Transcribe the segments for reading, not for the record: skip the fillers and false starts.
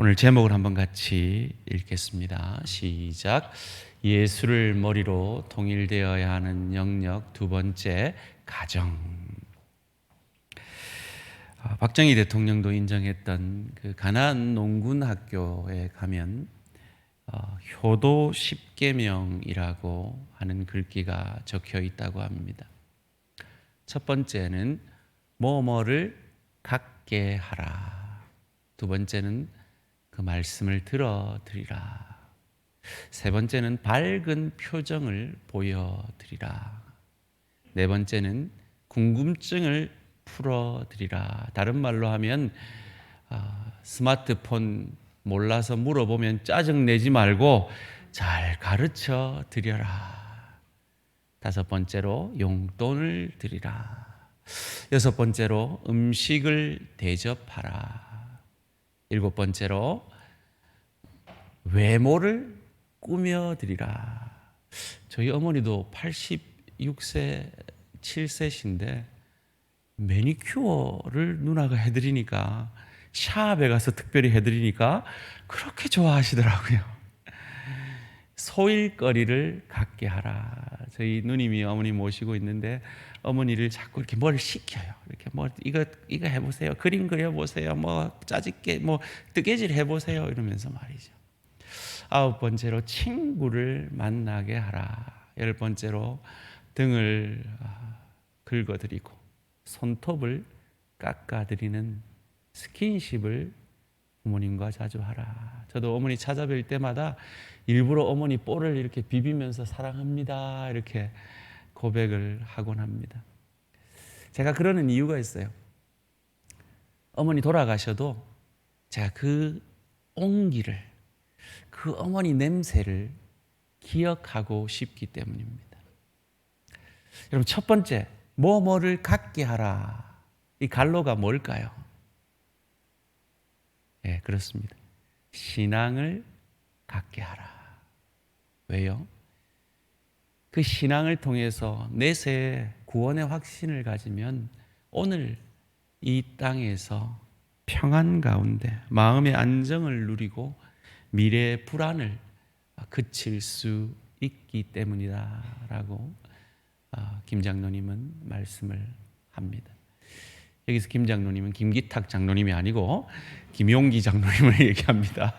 오늘 제목을 한번 같이 읽겠습니다. 시작. 예수를 머리로 통일되어야 하는 영역 두 번째, 가정. 박정희 대통령도 인정했던 그 가나안 농군 학교에 가면 효도 10계명이라고 하는 글귀가 적혀 있다고 합니다. 첫 번째는 뭐뭐를 갖게 하라. 두 번째는 그 말씀을 들어드리라. 세 번째는 밝은 표정을 보여드리라. 네 번째는 궁금증을 풀어드리라. 다른 말로 하면 스마트폰 몰라서 물어보면 짜증내지 말고 잘 가르쳐 드려라. 다섯 번째로 용돈을 드리라. 여섯 번째로 음식을 대접하라. 일곱 번째로 외모를 꾸며드리라. 저희 어머니도 86세, 7세신데 매니큐어를 누나가 해드리니까, 샵에 가서 특별히 해드리니까 그렇게 좋아하시더라고요. 소일거리를 갖게 하라. 저희 누님이 어머니 모시고 있는데 어머니를 자꾸 이렇게 뭘 시켜요. 이렇게 뭐 이거 해보세요. 그림 그려보세요. 뭐 짜집게, 뭐 뜨개질 해보세요. 이러면서 말이죠. 아홉 번째로 친구를 만나게 하라. 열 번째로 등을 긁어드리고 손톱을 깎아드리는 스킨십을 부모님과 자주 하라. 저도 어머니 찾아뵐 때마다 일부러 어머니 볼을 이렇게 비비면서 사랑합니다 이렇게 고백을 하곤 합니다. 제가 그러는 이유가 있어요. 어머니 돌아가셔도 제가 그 온기를, 그 어머니 냄새를 기억하고 싶기 때문입니다. 여러분, 첫 번째, 뭐뭐를 갖게 하라. 이 갈로가 뭘까요? 네, 그렇습니다. 신앙을 갖게 하라. 왜요? 그 신앙을 통해서 내세 구원의 확신을 가지면 오늘 이 땅에서 평안 가운데 마음의 안정을 누리고 미래의 불안을 그칠 수 있기 때문이다라고 김 장로님은 말씀을 합니다. 여기서 김 장로님은 김기탁 장로님이 아니고 김용기 장로님을 얘기합니다.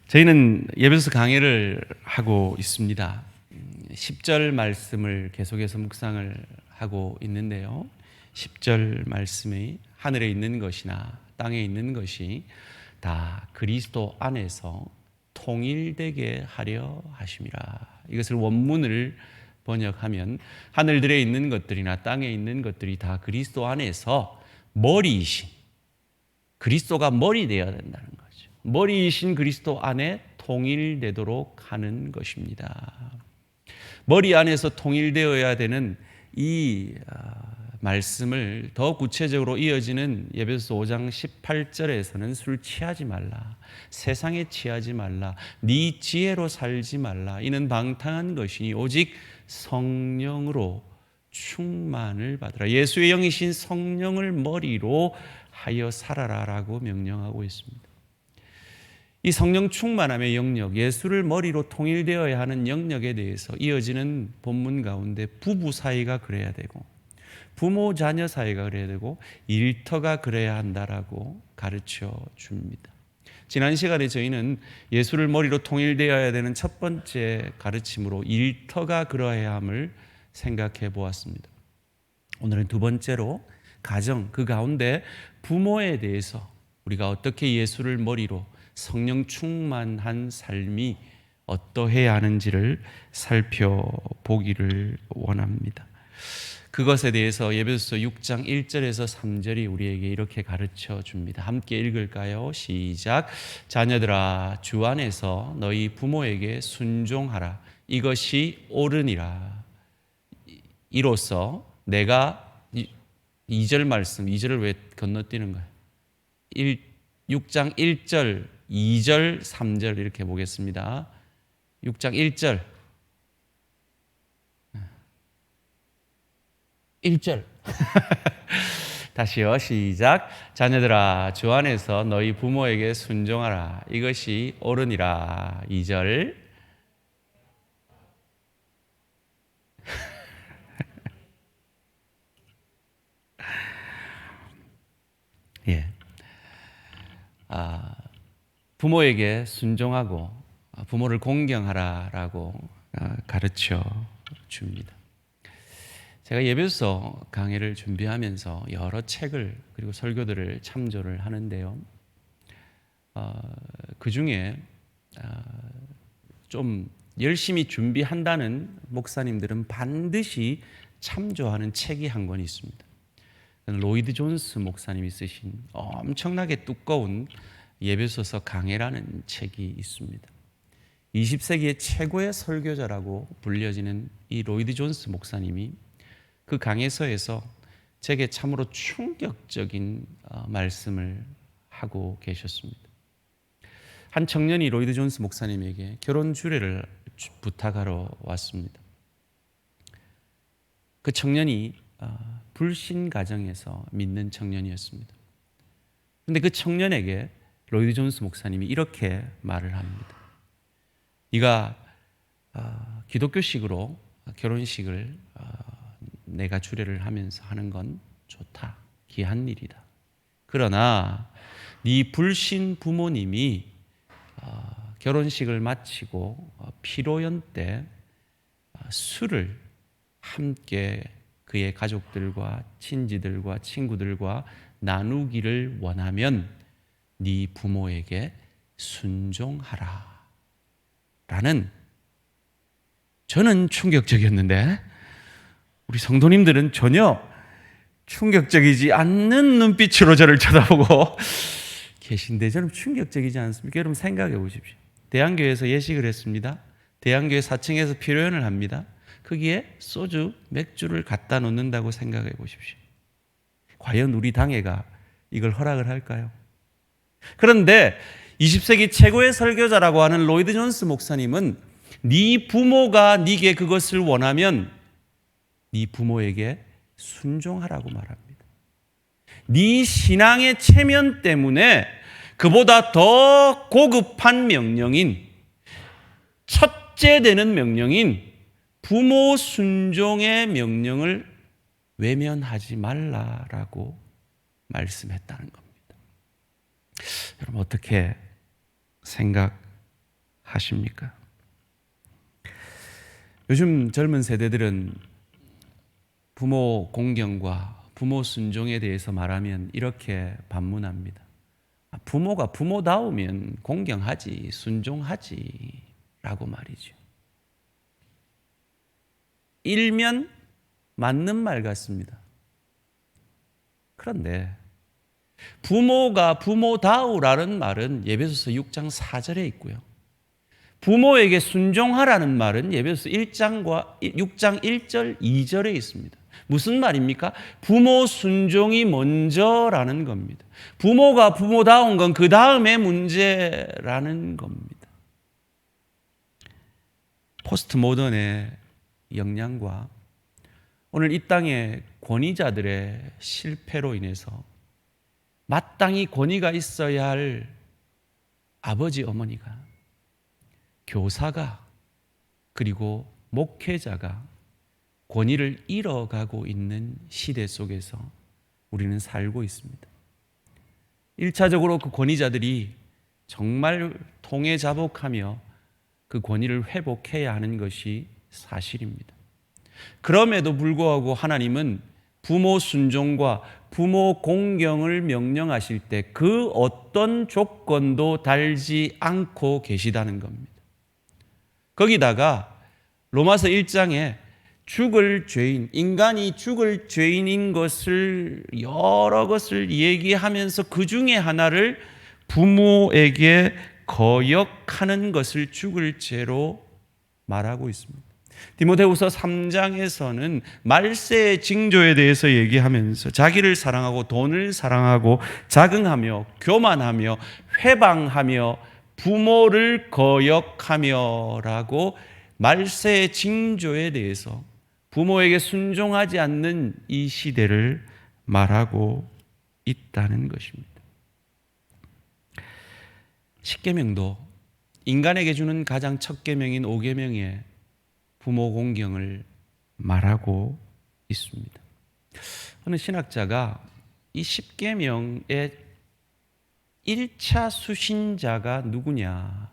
저희는 예배소 강해를 하고 있습니다. 10절 말씀을 계속해서 묵상을 하고 있는데요. 10절 말씀이 하늘에 있는 것이나 땅에 있는 것이 다 그리스도 안에서 통일되게 하려 하심이라. 이것을 원문을 번역하면 하늘들에 있는 것들이나 땅에 있는 것들이 다 그리스도 안에서 머리이신 그리스도가 머리 되어야 된다는 거죠. 머리이신 그리스도 안에 통일되도록 하는 것입니다. 머리 안에서 통일되어야 되는 이 말씀을 더 구체적으로 이어지는 에베소서 5장 18절에서는 술 취하지 말라, 세상에 취하지 말라, 네 지혜로 살지 말라, 이는 방탕한 것이니 오직 성령으로 충만을 받으라. 예수의 영이신 성령을 머리로 하여 살아라라고 명령하고 있습니다. 이 성령 충만함의 영역, 예수를 머리로 통일되어야 하는 영역에 대해서 이어지는 본문 가운데 부부 사이가 그래야 되고, 부모 자녀 사이가 그래야 되고, 일터가 그래야 한다라고 가르쳐 줍니다. 지난 시간에 저희는 예수를 머리로 통일되어야 되는 첫 번째 가르침으로 일터가 그러해야 함을 생각해 보았습니다. 오늘은 두 번째로 가정, 그 가운데 부모에 대해서 우리가 어떻게 예수를 머리로 성령 충만한 삶이 어떠해야 하는지를 살펴보기를 원합니다. 그것에 대해서 에베소서 6장 1절에서 3절이 우리에게 이렇게 가르쳐 줍니다. 함께 읽을까요? 시작. 자녀들아, 주 안에서 너희 부모에게 순종하라. 이것이 옳으니라. 이로써 내가 2절 말씀, 2절을 왜 건너뛰는 거예요? 6장 1절, 2절, 3절 이렇게 보겠습니다. 6장 1절 1절 다시요. 시작. 자녀들아 주 안에서 너희 부모에게 순종하라. 이것이 옳으니라. 2절. 예. 부모에게 순종하고 부모를 공경하라라고 가르쳐 줍니다. 제가 예배서 강의를 준비하면서 여러 책을 그리고 설교들을 참조를 하는데요. 그 중에 좀 열심히 준비한다는 목사님들은 반드시 참조하는 책이 한 권 있습니다. 로이드 존스 목사님이 쓰신 엄청나게 두꺼운 예배소서 강해라는 책이 있습니다. 20세기의 최고의 설교자라고 불려지는 이 로이드 존스 목사님이 그 강해서에서 제게 참으로 충격적인 말씀을 하고 계셨습니다. 한 청년이 로이드 존스 목사님에게 결혼 주례를 부탁하러 왔습니다. 그 청년이 불신 가정에서 믿는 청년이었습니다. 그런데 그 청년에게 로이드 존스 목사님이 이렇게 말을 합니다. 네가 기독교식으로 결혼식을 내가 주례를 하면서 하는 건 좋다. 귀한 일이다. 그러나 네 불신 부모님이 결혼식을 마치고 피로연 때 술을 함께 그의 가족들과 친지들과 친구들과 나누기를 원하면 네 부모에게 순종하라 라는, 저는 충격적이었는데 우리 성도님들은 전혀 충격적이지 않는 눈빛으로 저를 쳐다보고 계신데 저는 충격적이지 않습니까? 여러분 생각해 보십시오. 대한교회에서 예식을 했습니다. 대한교회 4층에서 피로연을 합니다. 거기에 소주, 맥주를 갖다 놓는다고 생각해 보십시오. 과연 우리 당회가 이걸 허락을 할까요? 그런데 20세기 최고의 설교자라고 하는 로이드 존스 목사님은 네 부모가 네게 그것을 원하면 네 부모에게 순종하라고 말합니다. 네 신앙의 체면 때문에 그보다 더 고급한 명령인, 첫째 되는 명령인 부모 순종의 명령을 외면하지 말라라고 말씀했다는 겁니다. 여러분 어떻게 생각하십니까? 요즘 젊은 세대들은 부모 공경과 부모 순종에 대해서 말하면 이렇게 반문합니다. 부모가 부모다우면 공경하지, 순종하지 라고 말이죠. 일면 맞는 말 같습니다. 그런데 부모가 부모다우라는 말은 예배소서 6장 4절에 있고요. 부모에게 순종하라는 말은 예배소서 6장 1절 2절에 있습니다. 무슨 말입니까? 부모 순종이 먼저라는 겁니다. 부모가 부모다운 건 그 다음의 문제라는 겁니다. 포스트 모던의 영향과 오늘 이 땅의 권위자들의 실패로 인해서 마땅히 권위가 있어야 할 아버지, 어머니가, 교사가, 그리고 목회자가 권위를 잃어가고 있는 시대 속에서 우리는 살고 있습니다. 1차적으로 그 권위자들이 정말 통해자복하며 그 권위를 회복해야 하는 것이 사실입니다. 그럼에도 불구하고 하나님은 부모 순종과 부모 공경을 명령하실 때 그 어떤 조건도 달지 않고 계시다는 겁니다. 거기다가 로마서 1장에 죽을 죄인, 인간이 죽을 죄인인 것을 여러 것을 얘기하면서 그 중에 하나를 부모에게 거역하는 것을 죽을 죄로 말하고 있습니다. 디모데후서 3장에서는 말세의 징조에 대해서 얘기하면서 자기를 사랑하고 돈을 사랑하고 자긍하며 교만하며 회방하며 부모를 거역하며라고 말세의 징조에 대해서 부모에게 순종하지 않는 이 시대를 말하고 있다는 것입니다. 십계명도 인간에게 주는 가장 첫 계명인 오계명에 부모 공경을 말하고 있습니다. 어느 신학자가 이 십계명의 1차 수신자가 누구냐?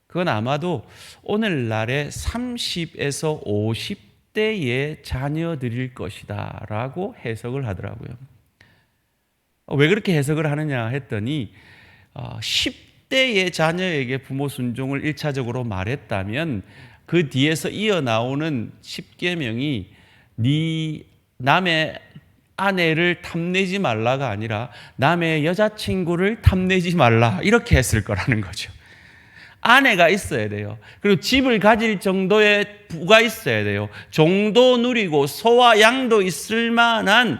그건 아마도 오늘날의 30에서 50대의 자녀들일 것이다 라고 해석을 하더라고요. 왜 그렇게 해석을 하느냐 했더니 10대의 자녀에게 부모 순종을 1차적으로 말했다면 그 뒤에서 이어나오는 십계명이 네 남의 아내를 탐내지 말라가 아니라 남의 여자친구를 탐내지 말라 이렇게 했을 거라는 거죠. 아내가 있어야 돼요. 그리고 집을 가질 정도의 부가 있어야 돼요. 종도 누리고 소와 양도 있을 만한,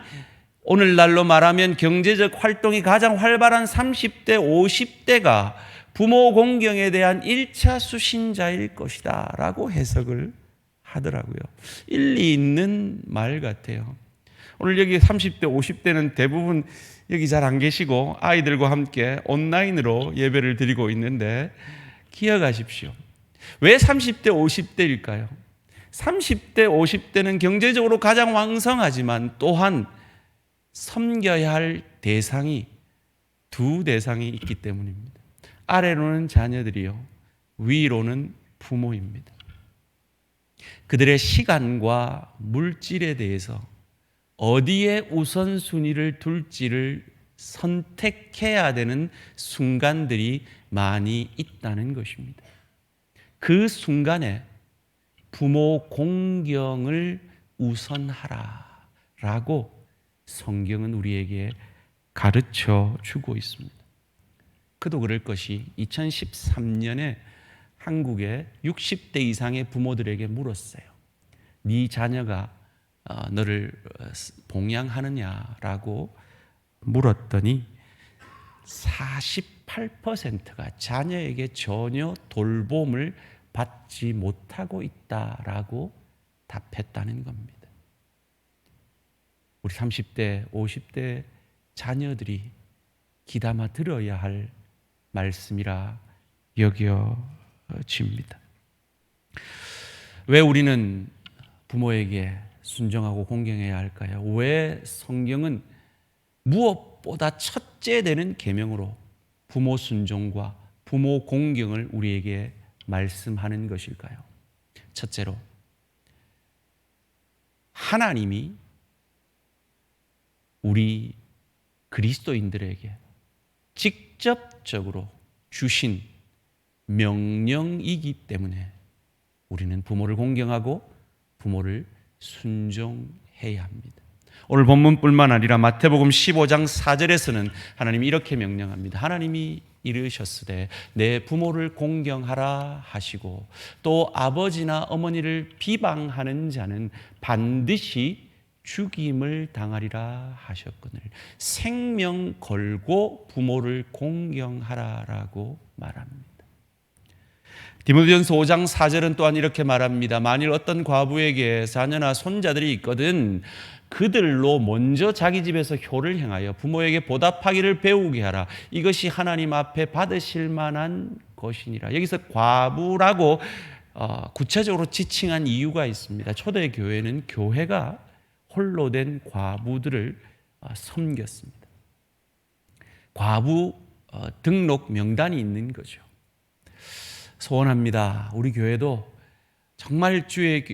오늘날로 말하면 경제적 활동이 가장 활발한 30대, 50대가 부모 공경에 대한 1차 수신자일 것이다 라고 해석을 하더라고요. 일리 있는 말 같아요. 오늘 여기 30대, 50대는 대부분 여기 잘 안 계시고 아이들과 함께 온라인으로 예배를 드리고 있는데 기억하십시오. 왜 30대, 50대일까요? 30대, 50대는 경제적으로 가장 왕성하지만 또한 섬겨야 할 대상이 두 대상이 있기 때문입니다. 아래로는 자녀들이요, 위로는 부모입니다. 그들의 시간과 물질에 대해서 어디에 우선순위를 둘지를 선택해야 되는 순간들이 많이 있다는 것입니다. 그 순간에 부모 공경을 우선하라라고 성경은 우리에게 가르쳐 주고 있습니다. 그도 그럴 것이 2013년에 한국의 60대 이상의 부모들에게 물었어요. 네 자녀가 너를 봉양하느냐라고 물었더니 48%가 자녀에게 전혀 돌봄을 받지 못하고 있다라고 답했다는 겁니다. 우리 30대, 50대 자녀들이 귀담아 들어야 할 말씀이라 여겨집니다. 왜 우리는 부모에게 순종하고 공경해야 할까요? 왜 성경은 무엇보다 첫째 되는 계명으로 부모 순종과 부모 공경을 우리에게 말씀하는 것일까요? 첫째로, 하나님이 우리 그리스도인들에게 직접적으로 주신 명령이기 때문에 우리는 부모를 공경하고 부모를 순종해야 합니다. 오늘 본문뿐만 아니라 마태복음 15장 4절에서는 하나님이 이렇게 명령합니다. 하나님이 이르셨으되 내 부모를 공경하라 하시고 또 아버지나 어머니를 비방하는 자는 반드시 죽임을 당하리라 하셨거늘 생명 걸고 부모를 공경하라라고 말합니다. 디모데전서 5장 4절은 또한 이렇게 말합니다. 만일 어떤 과부에게 자녀나 손자들이 있거든 그들로 먼저 자기 집에서 효를 행하여 부모에게 보답하기를 배우게 하라. 이것이 하나님 앞에 받으실 만한 것이니라. 여기서 과부라고 구체적으로 지칭한 이유가 있습니다. 초대교회는 교회가 홀로 된 과부들을 섬겼습니다. 과부 등록 명단이 있는 거죠. 소원합니다. 우리 교회도 정말 주의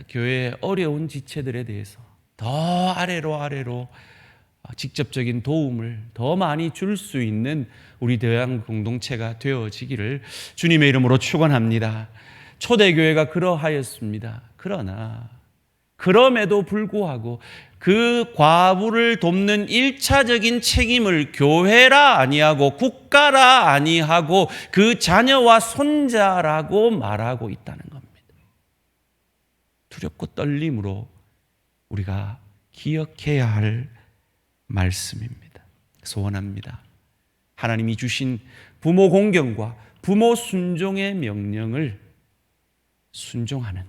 교회의 어려운 지체들에 대해서 더 아래로 직접적인 도움을 더 많이 줄 수 있는 우리 대한 공동체가 되어지기를 주님의 이름으로 축원합니다. 초대교회가 그러하였습니다. 그럼에도 불구하고 그 과부를 돕는 1차적인 책임을 교회라 아니하고 국가라 아니하고 그 자녀와 손자라고 말하고 있다는 겁니다. 두렵고 떨림으로 우리가 기억해야 할 말씀입니다. 소원합니다. 하나님이 주신 부모 공경과 부모 순종의 명령을 순종하는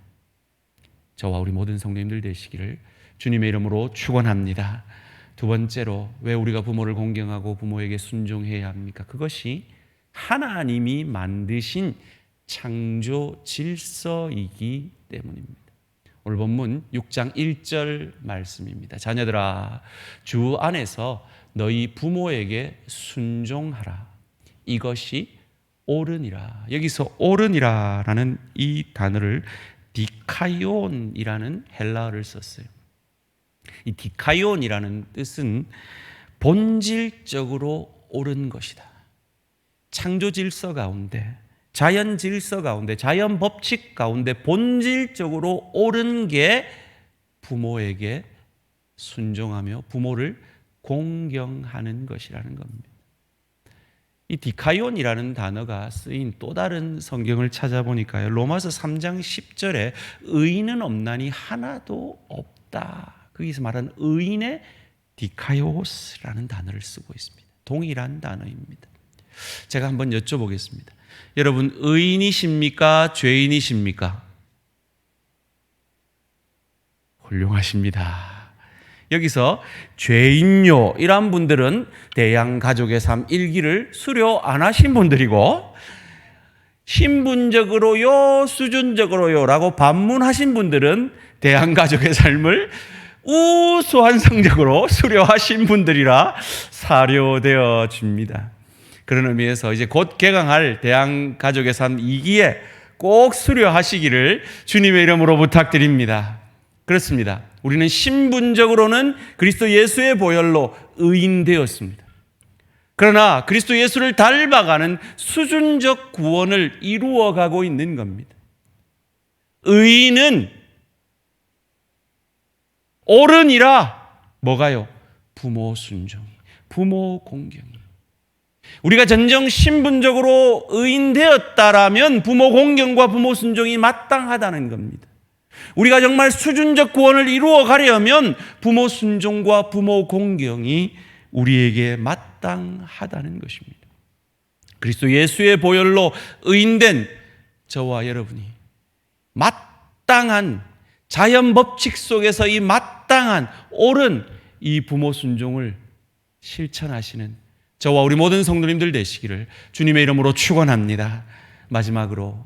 저와 우리 모든 성도님들 되시기를 주님의 이름으로 축원합니다. 두 번째로 왜 우리가 부모를 공경하고 부모에게 순종해야 합니까? 그것이 하나님이 만드신 창조 질서이기 때문입니다. 오늘 본문 6장 1절 말씀입니다. 자녀들아, 주 안에서 너희 부모에게 순종하라. 이것이 옳으니라. 여기서 옳으니라라는 이 단어를 디카이온이라는 헬라어를 썼어요. 이 디카이온이라는 뜻은 본질적으로 옳은 것이다. 창조 질서 가운데, 자연 질서 가운데, 자연 법칙 가운데 본질적으로 옳은 게 부모에게 순종하며 부모를 공경하는 것이라는 겁니다. 이 디카이온이라는 단어가 쓰인 또 다른 성경을 찾아보니까요, 로마서 3장 10절에 의인은 없나니 하나도 없다. 거기서 말하는 의인의 디카이오스라는 단어를 쓰고 있습니다. 동일한 단어입니다. 제가 한번 여쭤보겠습니다. 여러분, 의인이십니까? 죄인이십니까? 훌륭하십니다. 여기서 죄인요 이란 분들은 대양가족의 삶 1기를 수료 안 하신 분들이고, 신분적으로요 수준적으로요 라고 반문하신 분들은 대양가족의 삶을 우수한 성적으로 수료하신 분들이라 사료되어 줍니다. 그런 의미에서 이제 곧 개강할 대양가족의 삶 2기에 꼭 수료하시기를 주님의 이름으로 부탁드립니다. 그렇습니다. 우리는 신분적으로는 그리스도 예수의 보혈로 의인되었습니다. 그러나 그리스도 예수를 닮아가는 수준적 구원을 이루어가고 있는 겁니다. 의인은 옳으니라. 뭐가요? 부모 순종이, 부모 공경이. 우리가 진정 신분적으로 의인되었다라면 부모 공경과 부모 순종이 마땅하다는 겁니다. 우리가 정말 수준적 구원을 이루어 가려면 부모 순종과 부모 공경이 우리에게 마땅하다는 것입니다. 그리스도 예수의 보혈로 의인된 저와 여러분이 마땅한 자연 법칙 속에서 이 마땅한 옳은 이 부모 순종을 실천하시는 저와 우리 모든 성도님들 되시기를 주님의 이름으로 축원합니다. 마지막으로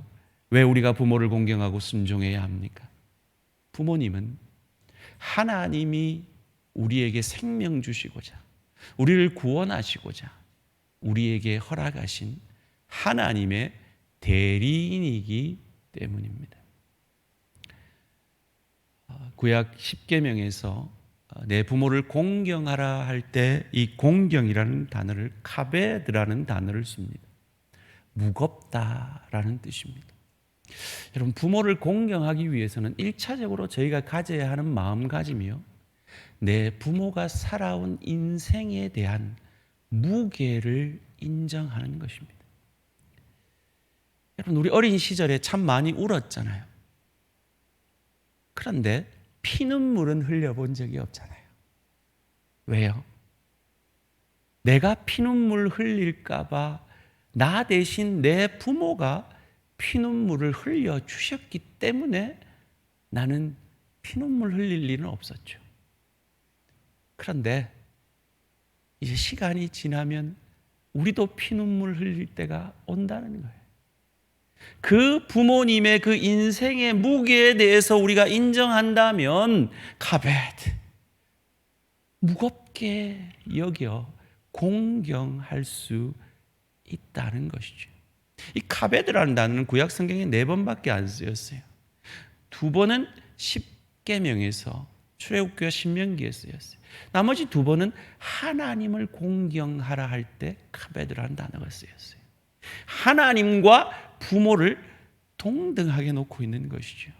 왜 우리가 부모를 공경하고 순종해야 합니까? 부모님은 하나님이 우리에게 생명 주시고자, 우리를 구원하시고자 우리에게 허락하신 하나님의 대리인이기 때문입니다. 구약 10계명에서 내 부모를 공경하라 할 때 이 공경이라는 단어를 카베드라는 단어를 씁니다. 무겁다라는 뜻입니다. 여러분, 부모를 공경하기 위해서는 1차적으로 저희가 가져야 하는 마음가짐이요, 내 부모가 살아온 인생에 대한 무게를 인정하는 것입니다. 여러분, 우리 어린 시절에 참 많이 울었잖아요. 그런데 피눈물은 흘려본 적이 없잖아요. 왜요? 내가 피눈물 흘릴까 봐 나 대신 내 부모가 피눈물을 흘려주셨기 때문에 나는 피눈물 흘릴 일은 없었죠. 그런데 이제 시간이 지나면 우리도 피눈물 흘릴 때가 온다는 거예요. 그 부모님의 그 인생의 무게에 대해서 우리가 인정한다면 카베드, 무겁게 여겨 공경할 수 있다는 것이죠. 이 카베드라는 단어는 구약 성경에 4번밖에 안 쓰였어요. 2번은 10계명에서, 출애굽기와 신명기에 쓰였어요. 나머지 2번은 하나님을 공경하라 할 때 카베드라는 단어가 쓰였어요. 하나님과 부모를 동등하게 놓고 있는 것이죠.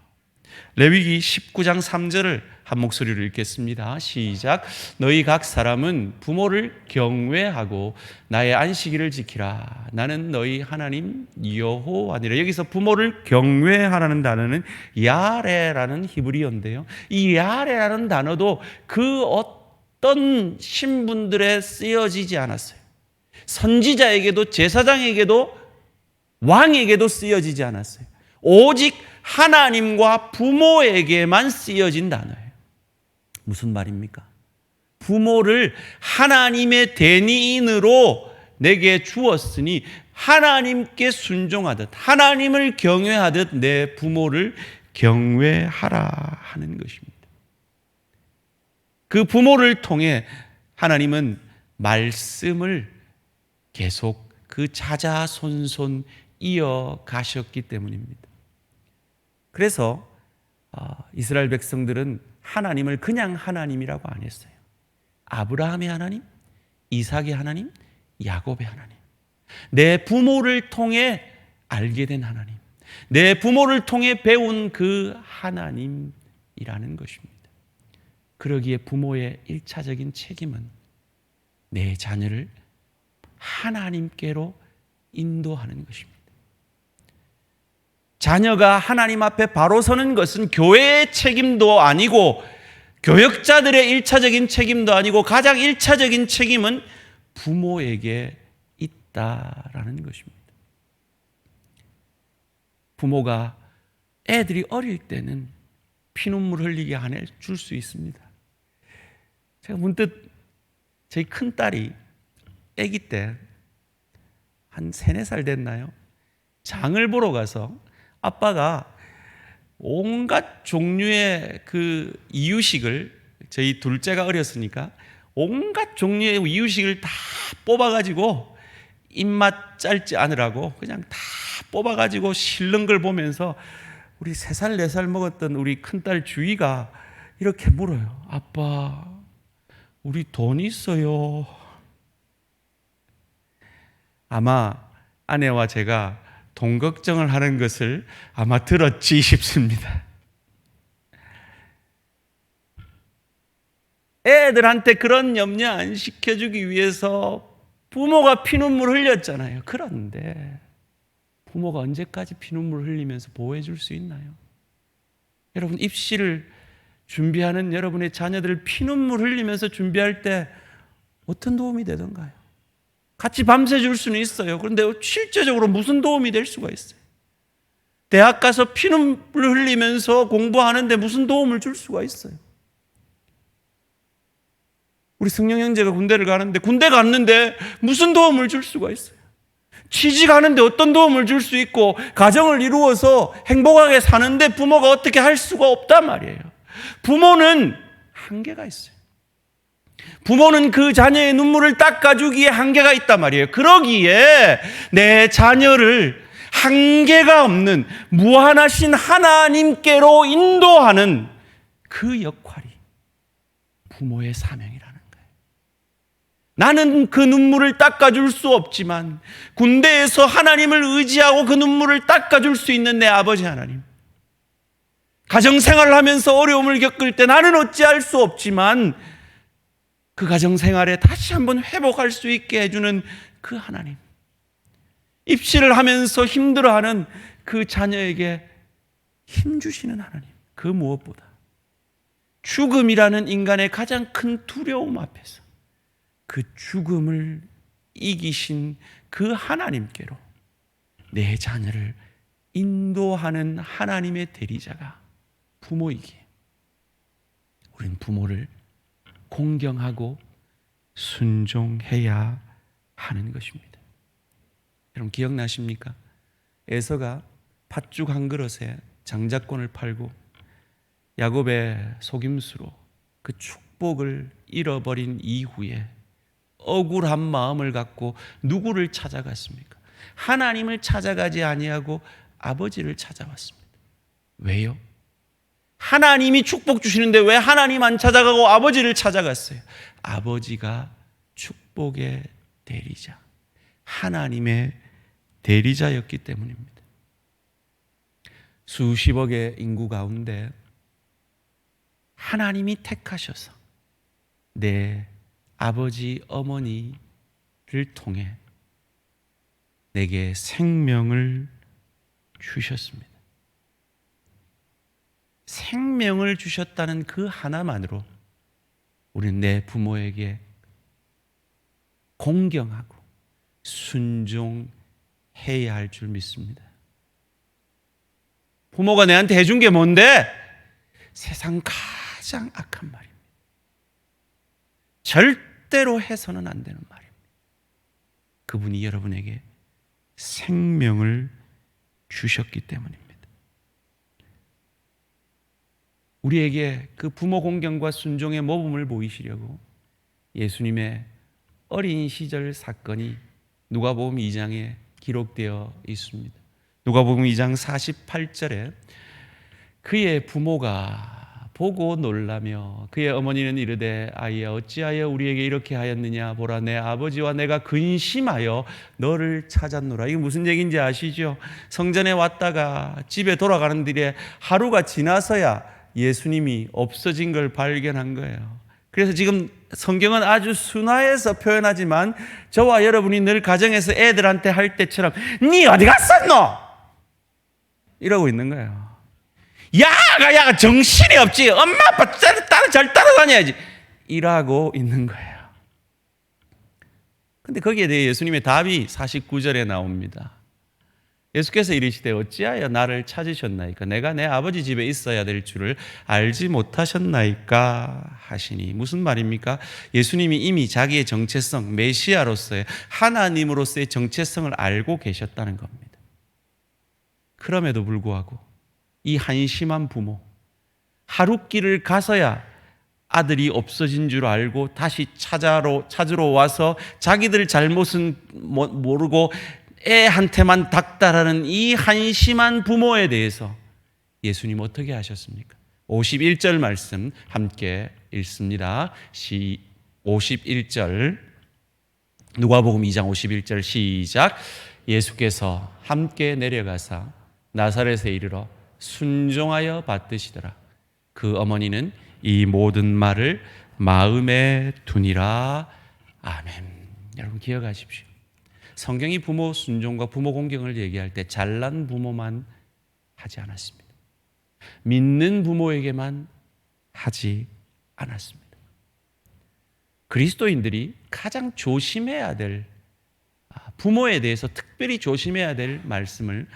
레위기 19장 3절을 한 목소리로 읽겠습니다. 시작. 너희 각 사람은 부모를 경외하고 나의 안식일을 지키라. 나는 너희 하나님 여호와니라. 여기서 부모를 경외하라는 단어는 야레라는 히브리어인데요, 이 야레라는 단어도 그 어떤 신분들에 쓰여지지 않았어요. 선지자에게도, 제사장에게도, 왕에게도 쓰여지지 않았어요. 오직 하나님과 부모에게만 쓰여진 단어예요. 무슨 말입니까? 부모를 하나님의 대리인으로 내게 주었으니 하나님께 순종하듯 하나님을 경외하듯 내 부모를 경외하라 하는 것입니다. 그 부모를 통해 하나님은 말씀을 계속 그 자자손손 이어가셨기 때문입니다. 그래서 이스라엘 백성들은 하나님을 그냥 하나님이라고 안 했어요. 아브라함의 하나님, 이삭의 하나님, 야곱의 하나님. 내 부모를 통해 알게 된 하나님, 내 부모를 통해 배운 그 하나님이라는 것입니다. 그러기에 부모의 1차적인 책임은 내 자녀를 하나님께로 인도하는 것입니다. 자녀가 하나님 앞에 바로 서는 것은 교회의 책임도 아니고 교역자들의 1차적인 책임도 아니고 가장 1차적인 책임은 부모에게 있다라는 것입니다. 부모가 애들이 어릴 때는 피눈물 흘리게 안 해줄 수 있습니다. 제가 문득 저희 큰딸이 아기 때 한 3, 4살 됐나요? 장을 보러 가서 아빠가 온갖 종류의 그 이유식을, 저희 둘째가 어렸으니까 온갖 종류의 이유식을 다 뽑아가지고 입맛 짧지 않으라고 그냥 다 뽑아가지고 실는 걸 보면서 우리 3살, 4살 먹었던 우리 큰딸 주희가 이렇게 물어요. 아빠, 우리 돈 있어요? 아마 아내와 제가 돈 걱정을 하는 것을 아마 들었지 싶습니다. 애들한테 그런 염려 안 시켜주기 위해서 부모가 피눈물 흘렸잖아요. 그런데 부모가 언제까지 피눈물 흘리면서 보호해 줄 수 있나요? 여러분, 입시를 준비하는 여러분의 자녀들을 피눈물 흘리면서 준비할 때 어떤 도움이 되던가요? 같이 밤새줄 수는 있어요. 그런데 실제적으로 무슨 도움이 될 수가 있어요? 대학 가서 피눈물 흘리면서 공부하는데 무슨 도움을 줄 수가 있어요? 우리 승용 형제가 군대를 가는데 군대 갔는데 무슨 도움을 줄 수가 있어요? 취직하는데 어떤 도움을 줄 수 있고 가정을 이루어서 행복하게 사는데 부모가 어떻게 할 수가 없단 말이에요. 부모는 한계가 있어요. 부모는 그 자녀의 눈물을 닦아주기에 한계가 있단 말이에요. 그러기에 내 자녀를 한계가 없는 무한하신 하나님께로 인도하는 그 역할이 부모의 사명이라는 거예요. 나는 그 눈물을 닦아줄 수 없지만 군대에서 하나님을 의지하고 그 눈물을 닦아줄 수 있는 내 아버지 하나님, 가정생활을 하면서 어려움을 겪을 때 나는 어찌할 수 없지만 그 가정생활에 다시 한번 회복할 수 있게 해주는 그 하나님, 입시를 하면서 힘들어하는 그 자녀에게 힘주시는 하나님, 그 무엇보다 죽음이라는 인간의 가장 큰 두려움 앞에서 그 죽음을 이기신 그 하나님께로 내 자녀를 인도하는 하나님의 대리자가 부모이기에 우린 부모를 공경하고 순종해야 하는 것입니다. 여러분 기억나십니까? 에서가 팥죽 한 그릇에 장자권을 팔고 야곱의 속임수로 그 축복을 잃어버린 이후에 억울한 마음을 갖고 누구를 찾아갔습니까? 하나님을 찾아가지 아니하고 아버지를 찾아왔습니다. 왜요? 하나님이 축복 주시는데 왜 하나님 안 찾아가고 아버지를 찾아갔어요? 아버지가 축복의 대리자, 하나님의 대리자였기 때문입니다. 수십억의 인구 가운데 하나님이 택하셔서 내 아버지, 어머니를 통해 내게 생명을 주셨습니다. 생명을 주셨다는 그 하나만으로 우리는 내 부모에게 공경하고 순종해야 할 줄 믿습니다. 부모가 내한테 해준 게 뭔데? 세상 가장 악한 말입니다. 절대로 해서는 안 되는 말입니다. 그분이 여러분에게 생명을 주셨기 때문입니다. 우리에게 그 부모 공경과 순종의 모범을 보이시려고 예수님의 어린 시절 사건이 누가복음 2장에 기록되어 있습니다. 누가복음 2장 48절에 그의 부모가 보고 놀라며 그의 어머니는 이르되 아이야 어찌하여 우리에게 이렇게 하였느냐 보라 내 아버지와 내가 근심하여 너를 찾았노라. 이게 무슨 얘기인지 아시죠? 성전에 왔다가 집에 돌아가는 길에 하루가 지나서야 예수님이 없어진 걸 발견한 거예요. 그래서 지금 성경은 아주 순화해서 표현하지만 저와 여러분이 늘 가정에서 애들한테 할 때처럼 니 어디 갔었노? 이러고 있는 거예요. 야가 정신이 없지. 엄마 아빠 잘 따라다녀야지. 이라고 있는 거예요. 근데 거기에 대해 예수님의 답이 49절에 나옵니다. 예수께서 이르시되 어찌하여 나를 찾으셨나이까? 내가 내 아버지 집에 있어야 될 줄을 알지 못하셨나이까? 하시니 무슨 말입니까? 예수님이 이미 자기의 정체성, 메시아로서의 하나님으로서의 정체성을 알고 계셨다는 겁니다. 그럼에도 불구하고 이 한심한 부모, 하룻길을 가서야 아들이 없어진 줄 알고 다시 찾으러 와서 자기들 잘못은 모르고 애한테만 닥달하는 이 한심한 부모에 대해서 예수님 어떻게 하셨습니까? 51절 말씀 함께 읽습니다. 51절 누가복음 2장 51절 시작. 예수께서 함께 내려가사 나사렛에 이르러 순종하여 받드시더라. 그 어머니는 이 모든 말을 마음에 두니라. 아멘. 여러분 기억하십시오. 성경이 부모 순종과 부모 공경을 얘기할 때 잘난 부모만 하지 않았습니다. 믿는 부모에게만 하지 않았습니다. 그리스도인들이 가장 조심해야 될 부모에 대해서 특별히 조심해야 될 말씀을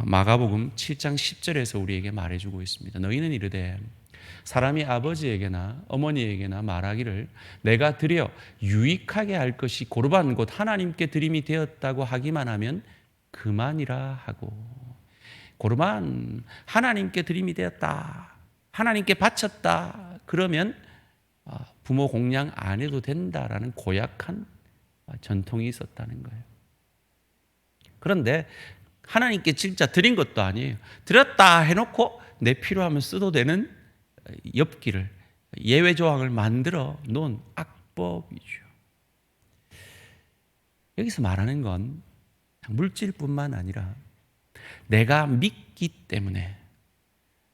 마가복음 7장 10절에서 우리에게 말해주고 있습니다. 너희는 이르되 사람이 아버지에게나 어머니에게나 말하기를 내가 드려 유익하게 할 것이 고르반 곧 하나님께 드림이 되었다고 하기만 하면 그만이라 하고. 고르반 하나님께 드림이 되었다, 하나님께 바쳤다, 그러면 부모 공양 안 해도 된다라는 고약한 전통이 있었다는 거예요. 그런데 하나님께 진짜 드린 것도 아니에요. 드렸다 해놓고 내 필요하면 써도 되는 엽기를, 예외 조항을 만들어 놓은 악법이죠. 여기서 말하는 건 물질뿐만 아니라 내가 믿기 때문에,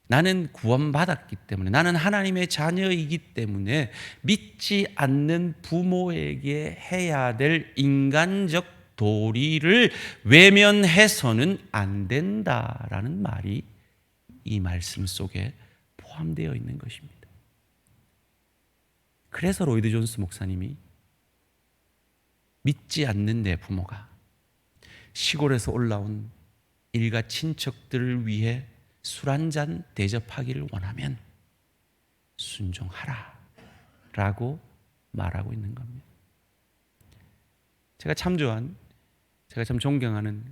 나는 구원받았기 때문에, 나는 하나님의 자녀이기 때문에 믿지 않는 부모에게 해야 될 인간적 도리를 외면해서는 안 된다라는 말이 이 말씀 속에 포함되어 있는 것입니다. 그래서 로이드 존스 목사님이 믿지 않는 내 부모가 시골에서 올라온 일가 친척들을 위해 술 한잔 대접하기를 원하면 순종하라 라고 말하고 있는 겁니다. 제가 참 존경하는,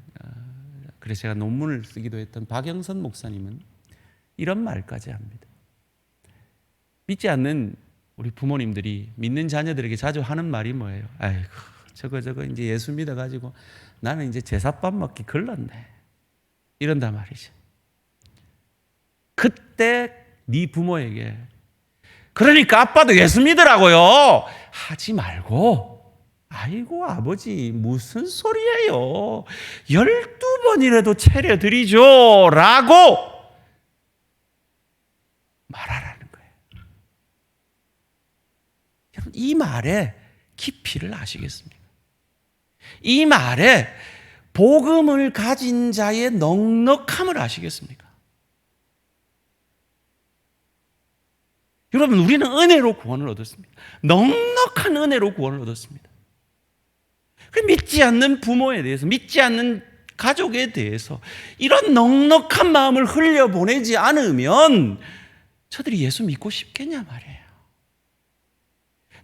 그래서 제가 논문을 쓰기도 했던 박영선 목사님은 이런 말까지 합니다. 믿지 않는 우리 부모님들이 믿는 자녀들에게 자주 하는 말이 뭐예요? 아이고 저거 이제 예수 믿어가지고 나는 이제 제사밥 먹기 걸렀네, 이런단 말이죠. 그때 네 부모에게 그러니까 아빠도 예수 믿으라고요 하지 말고, 아이고 아버지 무슨 소리예요, 12번이라도 차려드리죠 라고 말하라는 거예요. 여러분 이 말의 깊이를 아시겠습니까? 이 말에 복음을 가진 자의 넉넉함을 아시겠습니까? 여러분 우리는 은혜로 구원을 얻었습니다. 넉넉한 은혜로 구원을 얻었습니다. 믿지 않는 부모에 대해서, 믿지 않는 가족에 대해서 이런 넉넉한 마음을 흘려보내지 않으면 저들이 예수 믿고 싶겠냐 말이에요.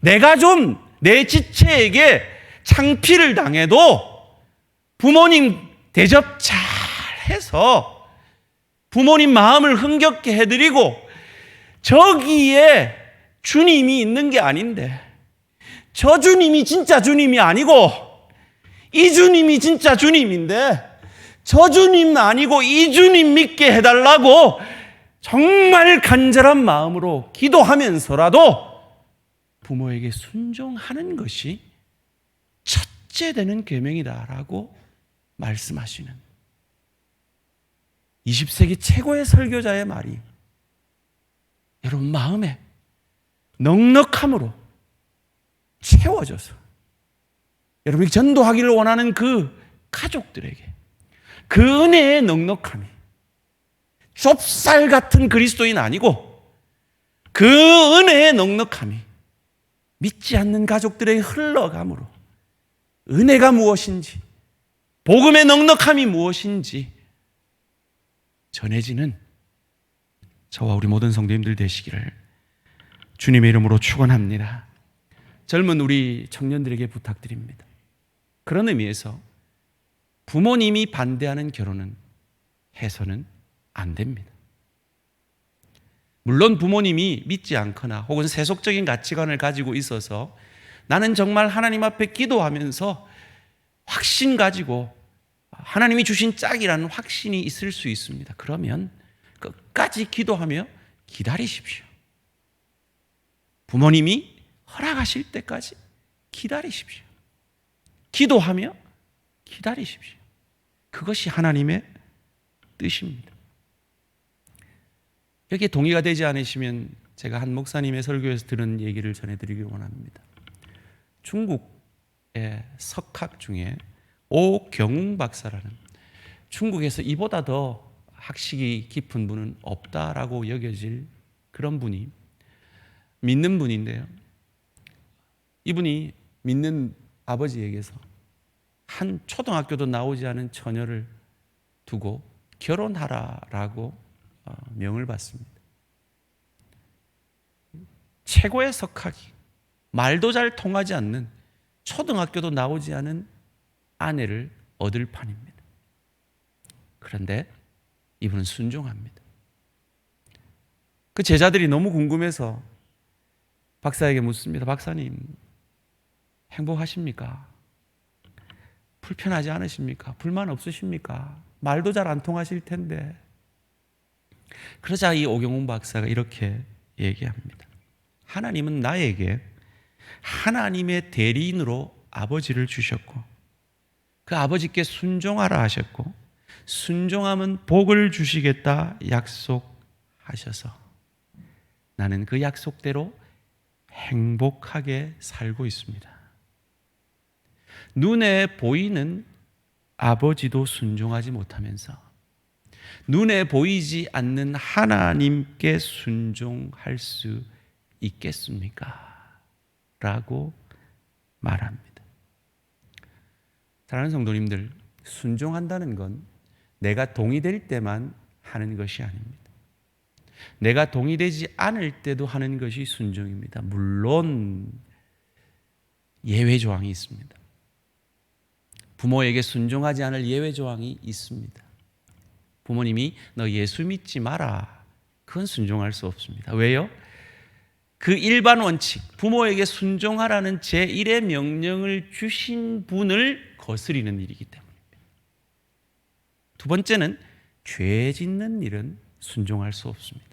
내가 좀 내 지체에게 창피를 당해도 부모님 대접 잘 해서 부모님 마음을 흥겹게 해드리고, 저기에 주님이 있는 게 아닌데, 저 주님이 진짜 주님이 아니고 이 주님이 진짜 주님인데, 저 주님 아니고 이 주님 믿게 해달라고 정말 간절한 마음으로 기도하면서라도 부모에게 순종하는 것이 첫째 되는 계명이다라고 말씀하시는 20세기 최고의 설교자의 말이 여러분 마음에 넉넉함으로 채워져서 여러분이 전도하기를 원하는 그 가족들에게 그 은혜의 넉넉함이 좁쌀 같은 그리스도인 아니고 그 은혜의 넉넉함이 믿지 않는 가족들에게 흘러감으로 은혜가 무엇인지, 복음의 넉넉함이 무엇인지 전해지는 저와 우리 모든 성도님들 되시기를 주님의 이름으로 축원합니다. 젊은 우리 청년들에게 부탁드립니다. 그런 의미에서 부모님이 반대하는 결혼은 해서는 안 됩니다. 물론 부모님이 믿지 않거나 혹은 세속적인 가치관을 가지고 있어서 나는 정말 하나님 앞에 기도하면서 확신 가지고 하나님이 주신 짝이라는 확신이 있을 수 있습니다. 그러면 끝까지 기도하며 기다리십시오. 부모님이 허락하실 때까지 기다리십시오. 기도하며 기다리십시오. 그것이 하나님의 뜻입니다. 여기에 동의가 되지 않으시면 제가 한 목사님의 설교에서 들은 얘기를 전해드리기 원합니다. 중국의 석학 중에 오경웅 박사라는, 중국에서 이보다 더 학식이 깊은 분은 없다라고 여겨질 그런 분이, 믿는 분인데요, 이분이 믿는 아버지에게서 한 초등학교도 나오지 않은 처녀를 두고 결혼하라라고 명을 받습니다. 최고의 석학이 말도 잘 통하지 않는 초등학교도 나오지 않은 아내를 얻을 판입니다. 그런데 이분은 순종합니다. 그 제자들이 너무 궁금해서 박사에게 묻습니다. 박사님, 행복하십니까? 불편하지 않으십니까? 불만 없으십니까? 말도 잘 안 통하실 텐데. 그러자 이 오경훈 박사가 이렇게 얘기합니다. 하나님은 나에게 하나님의 대리인으로 아버지를 주셨고 그 아버지께 순종하라 하셨고 순종하면 복을 주시겠다 약속하셔서 나는 그 약속대로 행복하게 살고 있습니다. 눈에 보이는 아버지도 순종하지 못하면서 눈에 보이지 않는 하나님께 순종할 수 있겠습니까? 라고 말합니다. 사랑하는 성도님들, 순종한다는 건 내가 동의될 때만 하는 것이 아닙니다. 내가 동의되지 않을 때도 하는 것이 순종입니다. 물론 예외 조항이 있습니다. 부모에게 순종하지 않을 예외 조항이 있습니다. 부모님이 너 예수 믿지 마라, 그건 순종할 수 없습니다. 왜요? 그 일반 원칙, 부모에게 순종하라는 제1의 명령을 주신 분을 거스리는 일이기 때문입니다. 두 번째는 죄 짓는 일은 순종할 수 없습니다.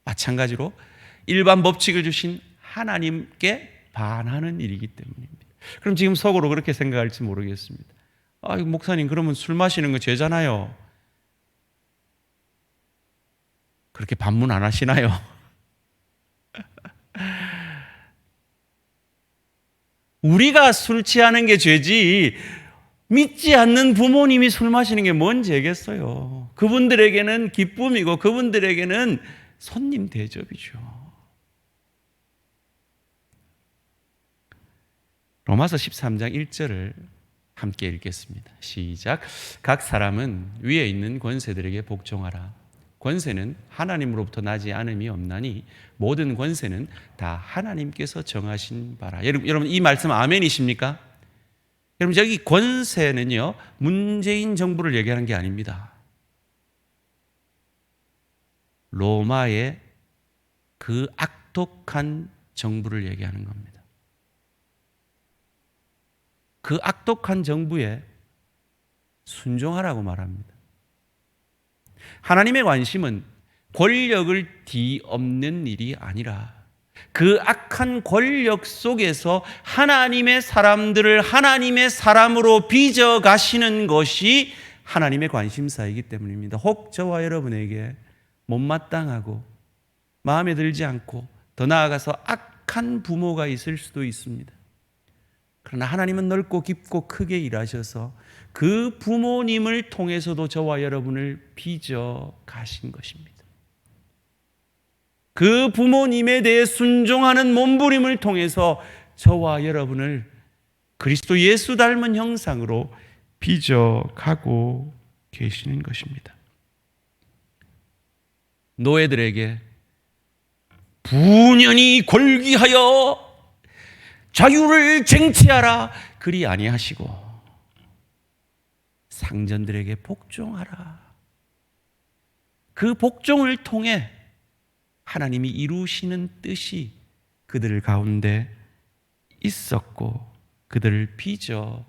마찬가지로 일반 법칙을 주신 하나님께 반하는 일이기 때문입니다. 그럼 지금 속으로 그렇게 생각할지 모르겠습니다. 목사님, 그러면 술 마시는 거 죄잖아요. 그렇게 반문 안 하시나요? 우리가 술 취하는 게 죄지 믿지 않는 부모님이 술 마시는 게 뭔 죄겠어요. 그분들에게는 기쁨이고 그분들에게는 손님 대접이죠. 로마서 13장 1절을 함께 읽겠습니다. 시작. 각 사람은 위에 있는 권세들에게 복종하라. 권세는 하나님으로부터 나지 않음이 없나니 모든 권세는 다 하나님께서 정하신 바라. 여러분 이 말씀 아멘이십니까? 여러분 여기 권세는요 문재인 정부를 얘기하는 게 아닙니다. 로마의 그 악독한 정부를 얘기하는 겁니다. 그 악독한 정부에 순종하라고 말합니다. 하나님의 관심은 권력을 뒤엎는 일이 아니라 그 악한 권력 속에서 하나님의 사람들을 하나님의 사람으로 빚어 가시는 것이 하나님의 관심사이기 때문입니다. 혹 저와 여러분에게 못마땅하고 마음에 들지 않고 더 나아가서 악한 부모가 있을 수도 있습니다. 그러나 하나님은 넓고 깊고 크게 일하셔서 그 부모님을 통해서도 저와 여러분을 빚어 가신 것입니다. 그 부모님에 대해 순종하는 몸부림을 통해서 저와 여러분을 그리스도 예수 닮은 형상으로 빚어 가고 계시는 것입니다. 노예들에게 분연히 골기하여 자유를 쟁취하라 그리 아니하시고 상전들에게 복종하라. 그 복종을 통해 하나님이 이루시는 뜻이 그들 가운데 있었고 그들을 빚어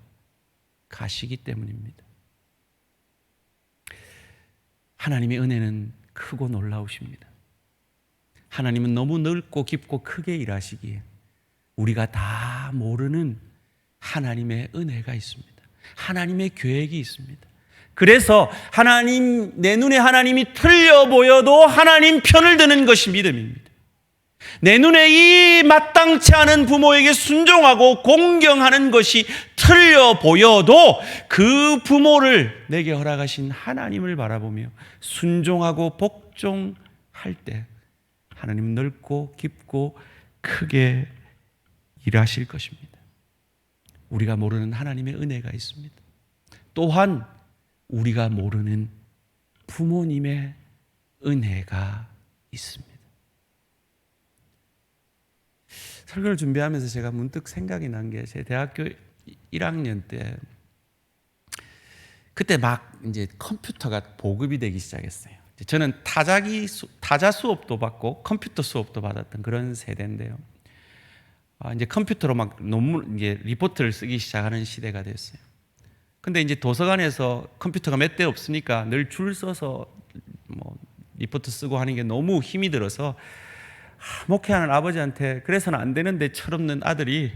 가시기 때문입니다. 하나님의 은혜는 크고 놀라우십니다. 하나님은 너무 넓고 깊고 크게 일하시기에 우리가 다 모르는 하나님의 은혜가 있습니다. 하나님의 계획이 있습니다. 그래서 내 눈에 하나님이 틀려 보여도 하나님 편을 드는 것이 믿음입니다. 내 눈에 이 마땅치 않은 부모에게 순종하고 공경하는 것이 틀려 보여도 그 부모를 내게 허락하신 하나님을 바라보며 순종하고 복종할 때 하나님 넓고 깊고 크게 일하실 것입니다. 우리가 모르는 하나님의 은혜가 있습니다. 또한 우리가 모르는 부모님의 은혜가 있습니다. 설교를 준비하면서 제가 문득 생각이 난 게 제 대학교 1학년 때 그때 막 이제 컴퓨터가 보급이 되기 시작했어요. 저는 타자 수업도 받고 컴퓨터 수업도 받았던 그런 세대인데요. 이제 컴퓨터로 막 논문, 이제 리포트를 쓰기 시작하는 시대가 됐어요. 근데 이제 도서관에서 컴퓨터가 몇 대 없으니까 늘 줄 서서 뭐 리포트 쓰고 하는 게 너무 힘이 들어서 목회하는 아버지한테 그래서는 안 되는데 철없는 아들이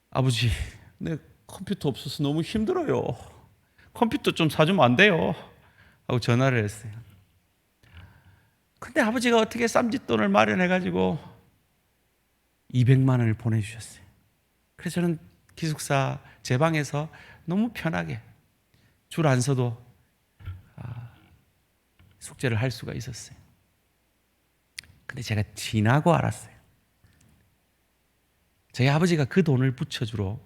아버지, 내 컴퓨터 없어서 너무 힘들어요. 컴퓨터 좀 사주면 안 돼요? 하고 전화를 했어요. 근데 아버지가 어떻게 쌈짓돈을 마련해가지고 200만 원을 보내주셨어요. 그래서 저는 기숙사 제 방에서 너무 편하게 줄 안 서도 숙제를 할 수가 있었어요. 근데 제가 지나고 알았어요. 저희 아버지가 그 돈을 붙여주러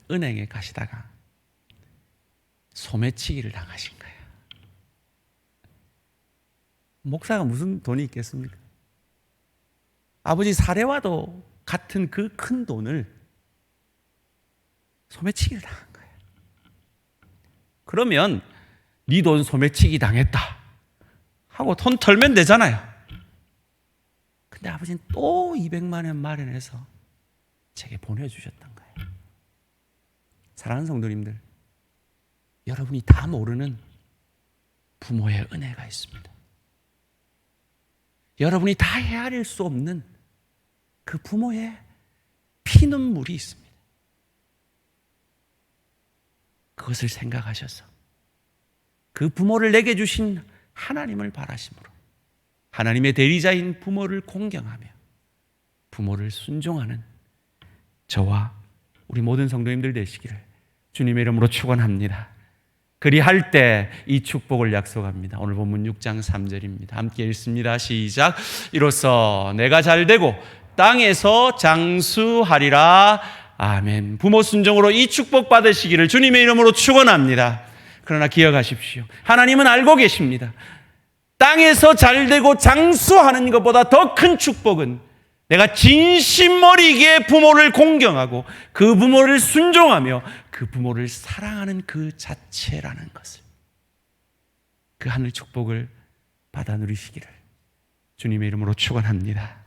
은행에 가시다가 소매치기를 당하신 거예요. 목사가 무슨 돈이 있겠습니까? 아버지 사례와도 같은 그 큰 돈을 소매치기를 당한 거예요. 그러면 네 돈 소매치기 당했다 하고 돈 털면 되잖아요. 근데 아버지는 또 200만 원 마련해서 제게 보내주셨던 거예요. 사랑하는 성도님들, 여러분이 다 모르는 부모의 은혜가 있습니다. 여러분이 다 헤아릴 수 없는 그 부모의 피눈물이 있습니다. 그것을 생각하셔서 그 부모를 내게 주신 하나님을 바라심으로 하나님의 대리자인 부모를 공경하며 부모를 순종하는 저와 우리 모든 성도님들 되시기를 주님의 이름으로 축원합니다. 그리할 때 이 축복을 약속합니다. 오늘 본문 6장 3절입니다. 함께 읽습니다. 시작. 이로써 내가 잘되고 땅에서 장수하리라. 아멘. 부모 순종으로 이 축복 받으시기를 주님의 이름으로 축원합니다. 그러나 기억하십시오. 하나님은 알고 계십니다. 땅에서 잘되고 장수하는 것보다 더 큰 축복은 내가 진심 어리게 부모를 공경하고 그 부모를 순종하며 그 부모를 사랑하는 그 자체라는 것을, 그 하늘 축복을 받아 누리시기를 주님의 이름으로 축원합니다.